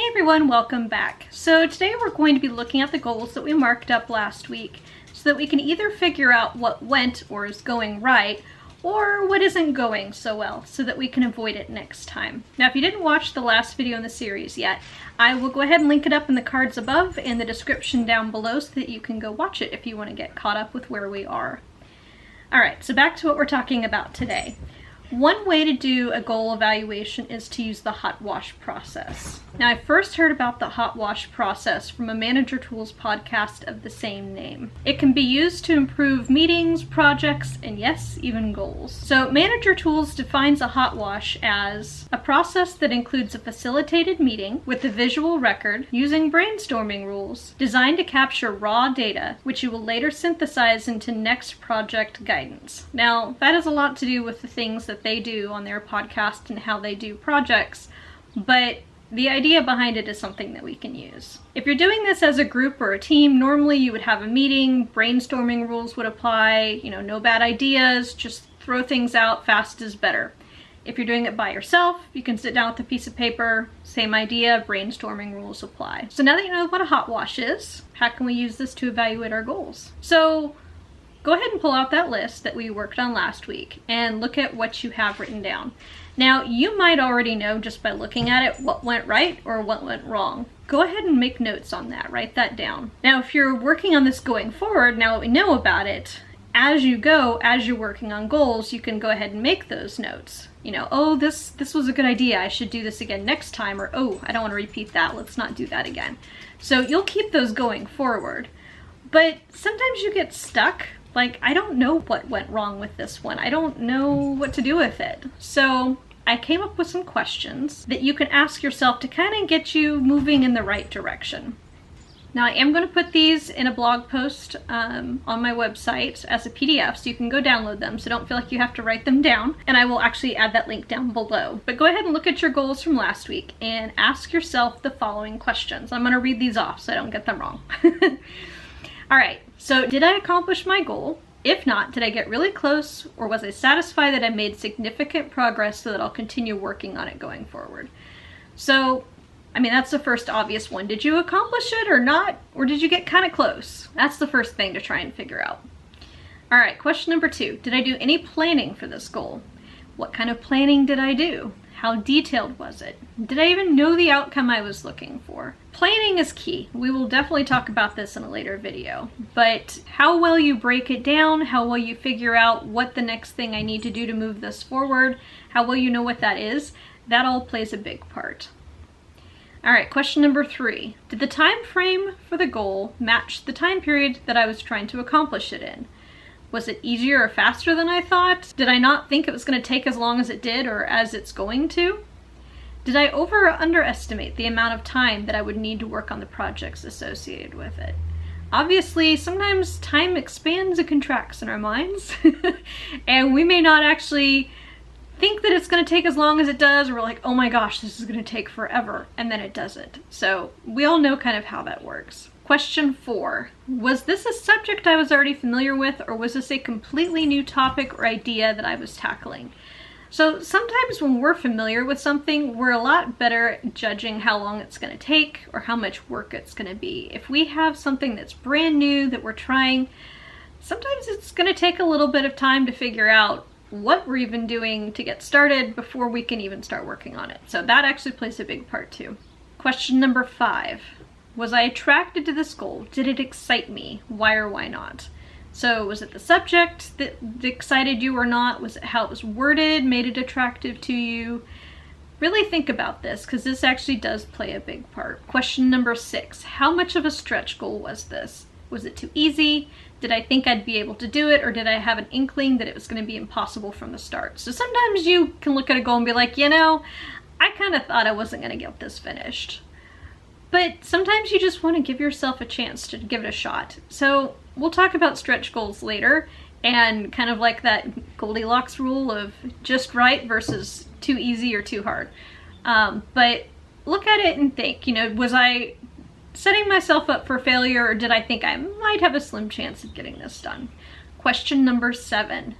Hey everyone, welcome back. So today we're going to be looking at the goals that we marked up last week so that we can either figure out what went or is going right or what isn't going so well so that we can avoid it next time. Now if you didn't watch the last video in the series yet, I will go ahead and link it up in the cards above and the description down below so that you can go watch it if you want to get caught up with where we are. Alright, so back to what we're talking about today. One way to do a goal evaluation is to use the hot wash process. Now, I first heard about the hot wash process from a Manager Tools podcast of the same name. It can be used to improve meetings, projects, and yes, even goals. So Manager Tools defines a hot wash as a process that includes a facilitated meeting with a visual record using brainstorming rules designed to capture raw data, which you will later synthesize into next project guidance. Now, that has a lot to do with the things that they do on their podcast and how they do projects, but the idea behind it is something that we can use. If you're doing this as a group or a team, normally you would have a meeting, brainstorming rules would apply, no bad ideas, just throw things out, fast is better. If you're doing it by yourself, you can sit down with a piece of paper, same idea, brainstorming rules apply. So now that you know what a hot wash is, how can we use this to evaluate our goals? So go ahead and pull out that list that we worked on last week and look at what you have written down. Now, you might already know just by looking at it what went right or what went wrong. Go ahead and make notes on that, write that down. Now, if you're working on this going forward, now that we know about it, as you go, as you're working on goals, you can go ahead and make those notes. Oh, this was a good idea, I should do this again next time, or oh, I don't want to repeat that, let's not do that again. So you'll keep those going forward. But sometimes you get stuck. Like, I don't know what went wrong with this one. I don't know what to do with it. So I came up with some questions that you can ask yourself to kind of get you moving in the right direction. Now, I am going to put these in a blog post on my website as a PDF, so you can go download them, so don't feel like you have to write them down. And I will actually add that link down below. But go ahead and look at your goals from last week and ask yourself the following questions. I'm going to read these off so I don't get them wrong. All right. So did I accomplish my goal? If not, did I get really close, or was I satisfied that I made significant progress so that I'll continue working on it going forward? So, that's the first obvious one. Did you accomplish it or not? Or did you get kind of close? That's the first thing to try and figure out. All right, question number 2. Did I do any planning for this goal? What kind of planning did I do? How detailed was it? Did I even know the outcome I was looking for? Planning is key. We will definitely talk about this in a later video, but how well you break it down, how well you figure out what the next thing I need to do to move this forward, how well you know what that is, that all plays a big part. All right, question number 3. Did the time frame for the goal match the time period that I was trying to accomplish it in? Was it easier or faster than I thought? Did I not think it was going to take as long as it did or as it's going to? Did I over or underestimate the amount of time that I would need to work on the projects associated with it? Obviously, sometimes time expands and contracts in our minds, and we may not actually think that it's going to take as long as it does, or we're like, oh my gosh, this is going to take forever, and then it doesn't. So we all know kind of how that works. Question 4. Was this a subject I was already familiar with, or was this a completely new topic or idea that I was tackling? So sometimes when we're familiar with something, we're a lot better at judging how long it's going to take or how much work it's going to be. If we have something that's brand new that we're trying, sometimes it's going to take a little bit of time to figure out what we're even doing to get started before we can even start working on it. So that actually plays a big part too. Question number 5. Was I attracted to this goal? Did it excite me? Why or why not? So was it the subject that excited you or not? Was it how it was worded, made it attractive to you? Really think about this, because this actually does play a big part. Question number 6. How much of a stretch goal was this? Was it too easy? Did I think I'd be able to do it, or did I have an inkling that it was going to be impossible from the start? So sometimes you can look at a goal and be like, I kind of thought I wasn't going to get this finished. But sometimes you just want to give yourself a chance to give it a shot. So we'll talk about stretch goals later, and kind of like that Goldilocks rule of just right versus too easy or too hard. But look at it and think, was I setting myself up for failure, or did I think I might have a slim chance of getting this done? Question number 7.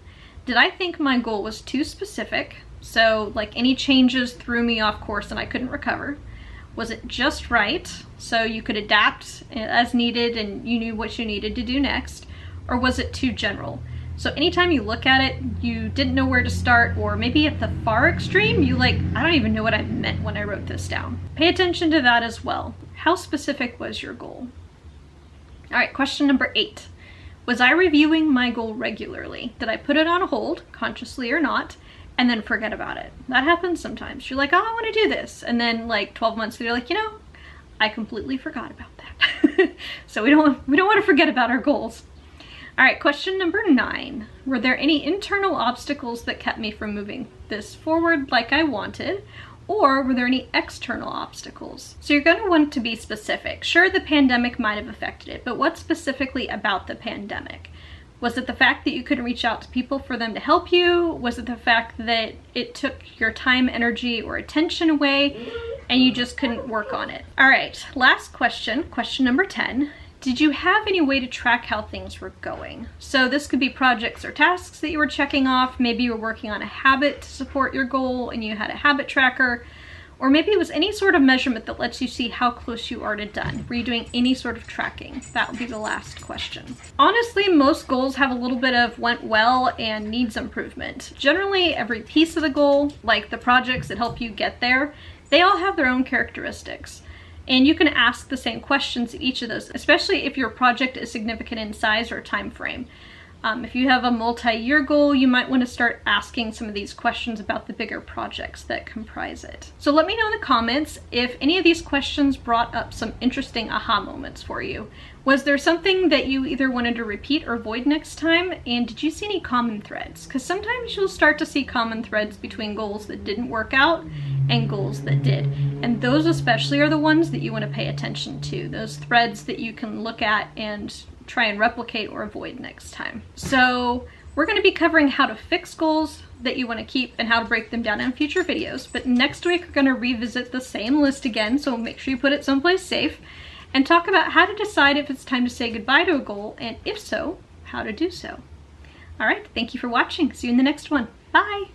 Did I think my goal was too specific? So like any changes threw me off course and I couldn't recover. Was it just right, so you could adapt as needed and you knew what you needed to do next? Or was it too general? So anytime you look at it, you didn't know where to start, or maybe at the far extreme, you I don't even know what I meant when I wrote this down. Pay attention to that as well. How specific was your goal? All right, question number 8. Was I reviewing my goal regularly? Did I put it on hold, consciously or not, and then forget about it? That happens sometimes. You're like, oh, I want to do this. And then 12 months later, you're like, I completely forgot about that. So we don't want to forget about our goals. All right, question number 9. Were there any internal obstacles that kept me from moving this forward like I wanted? Or were there any external obstacles? So you're going to want to be specific. Sure, the pandemic might have affected it, but what specifically about the pandemic? Was it the fact that you couldn't reach out to people for them to help you? Was it the fact that it took your time, energy, or attention away and you just couldn't work on it? All right, last question, question number 10. Did you have any way to track how things were going? So this could be projects or tasks that you were checking off. Maybe you were working on a habit to support your goal and you had a habit tracker. Or maybe it was any sort of measurement that lets you see how close you are to done. Were you doing any sort of tracking? That would be the last question. Honestly, most goals have a little bit of went well and needs improvement. Generally, every piece of the goal, like the projects that help you get there, they all have their own characteristics. And you can ask the same questions at each of those, especially if your project is significant in size or time frame. If you have a multi-year goal, you might want to start asking some of these questions about the bigger projects that comprise it. So let me know in the comments if any of these questions brought up some interesting aha moments for you. Was there something that you either wanted to repeat or avoid next time? And did you see any common threads? Because sometimes you'll start to see common threads between goals that didn't work out and goals that did. And those especially are the ones that you want to pay attention to. Those threads that you can look at and try and replicate or avoid next time. So we're going to be covering how to fix goals that you want to keep and how to break them down in future videos. But next week, we're going to revisit the same list again, so make sure you put it someplace safe, and talk about how to decide if it's time to say goodbye to a goal, and if so, how to do so. All right, thank you for watching. See you in the next one. Bye.